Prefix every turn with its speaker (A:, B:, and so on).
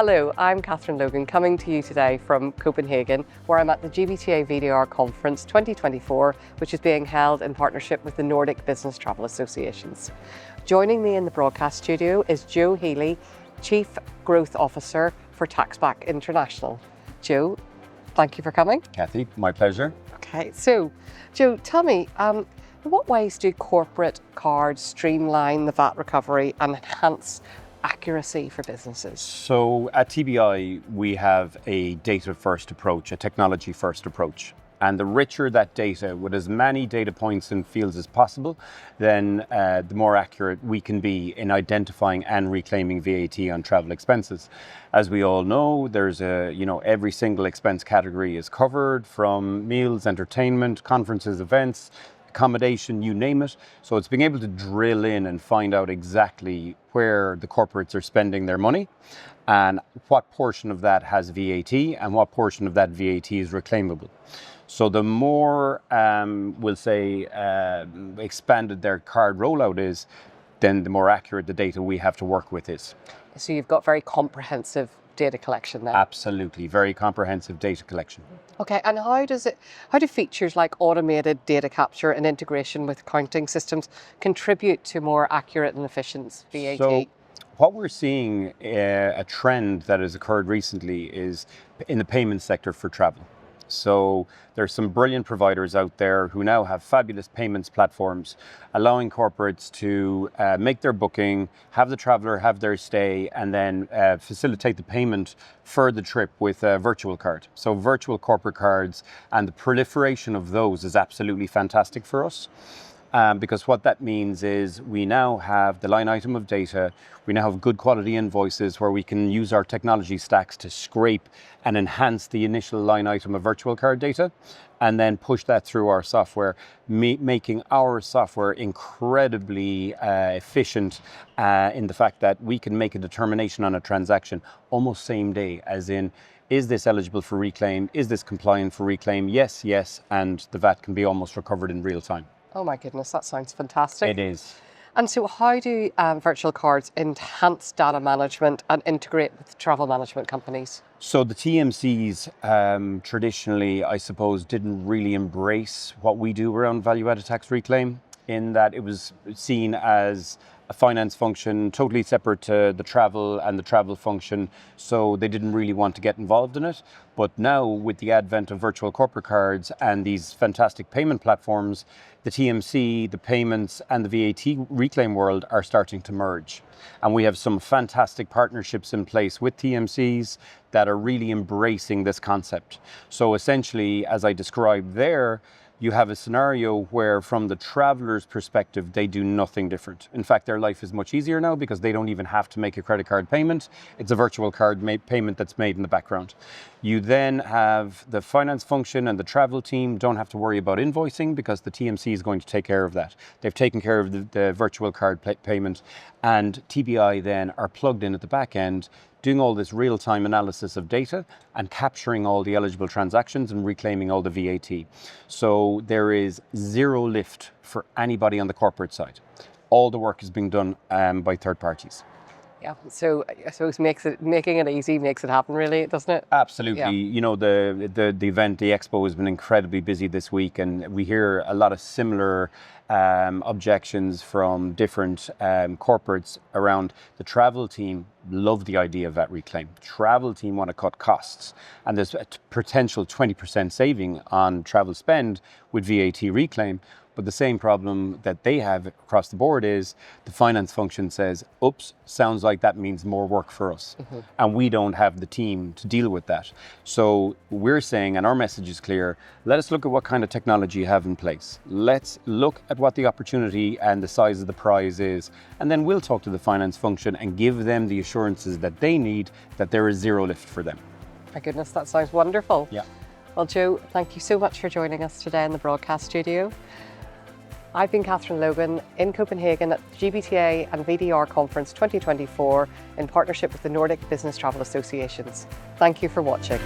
A: Hello, I'm Catherine Logan, coming to you today from Copenhagen, where I'm at the GBTA VDR Conference 2024, which is being held in partnership with the Nordic Business Travel Associations. Joining me in the broadcast studio is Joe Healy, Chief Growth Officer for Taxback International. Joe, thank you for coming.
B: Kathy, my pleasure.
A: Okay, so Joe, tell me, in what ways do corporate cards streamline the VAT recovery and enhance accuracy for businesses?
B: So at TBI, we have a data-first approach, a technology-first approach. And the richer that data, with as many data points and fields as possible, then the more accurate we can be in identifying and reclaiming VAT on travel expenses. As we all know, there's every single expense category is covered, from meals, entertainment, conferences, events, accommodation, you name it. So it's being able to drill in and find out exactly where the corporates are spending their money and what portion of that has VAT and what portion of that VAT is reclaimable. So the more, we'll say, expanded their card rollout is, then the more accurate the data we have to work with is.
A: So you've got very comprehensive data collection there.
B: Absolutely, very comprehensive data collection.
A: Okay, and how do features like automated data capture and integration with accounting systems contribute to more accurate and efficient VAT?
B: So what we're seeing, a trend that has occurred recently, is in the payment sector for travel. So there's some brilliant providers out there who now have fabulous payments platforms, allowing corporates to make their booking, have the traveler have their stay, and then facilitate the payment for the trip with a virtual card. So virtual corporate cards and the proliferation of those is absolutely fantastic for us. Because what that means is we now have the line item of data, we now have good quality invoices where we can use our technology stacks to scrape and enhance the initial line item of virtual card data, and then push that through our software, making our software incredibly efficient in the fact that we can make a determination on a transaction almost same day, as in, is this eligible for reclaim? Is this compliant for reclaim? Yes, yes, and the VAT can be almost recovered in real time.
A: Oh my goodness, that sounds fantastic.
B: It is.
A: And so how do virtual cards enhance data management and integrate with travel management companies?
B: So the TMCs traditionally, I suppose, didn't really embrace what we do around value-added tax reclaim, in that it was seen as a finance function totally separate to the travel and the travel function, so they didn't really want to get involved in it. But now, with the advent of virtual corporate cards and these fantastic payment platforms, the TMC, the payments, and the VAT reclaim world are starting to merge. And we have some fantastic partnerships in place with TMCs that are really embracing this concept. So essentially, as I described there, you have a scenario where, from the traveler's perspective, they do nothing different. In fact, their life is much easier now because they don't even have to make a credit card payment. It's a virtual card payment that's made in the background. You then have the finance function and the travel team don't have to worry about invoicing because the TMC is going to take care of that. They've taken care of the virtual card payment, and TBI then are plugged in at the back end, doing all this real-time analysis of data and capturing all the eligible transactions and reclaiming all the VAT. So there is zero lift for anybody on the corporate side. All the work is being done by third parties.
A: Yeah, so I suppose making it easy makes it happen, really, doesn't it?
B: Absolutely.
A: Yeah.
B: You know, the event, the expo, has been incredibly busy this week, and we hear a lot of similar objections from different corporates around. The travel team love the idea of VAT reclaim. The travel team want to cut costs, and there's a potential 20% saving on travel spend with VAT reclaim. But the same problem that they have across the board is the finance function says, oops, sounds like that means more work for us. Mm-hmm. And we don't have the team to deal with that. So we're saying, and our message is clear, let us look at what kind of technology you have in place. Let's look at what the opportunity and the size of the prize is. And then we'll talk to the finance function and give them the assurances that they need, that there is zero lift for them.
A: My goodness, that sounds wonderful.
B: Yeah.
A: Well, Joe, thank you so much for joining us today in the broadcast studio. I've been Catherine Logan in Copenhagen at the GBTA and VDR Conference 2024 in partnership with the Nordic Business Travel Associations. Thank you for watching.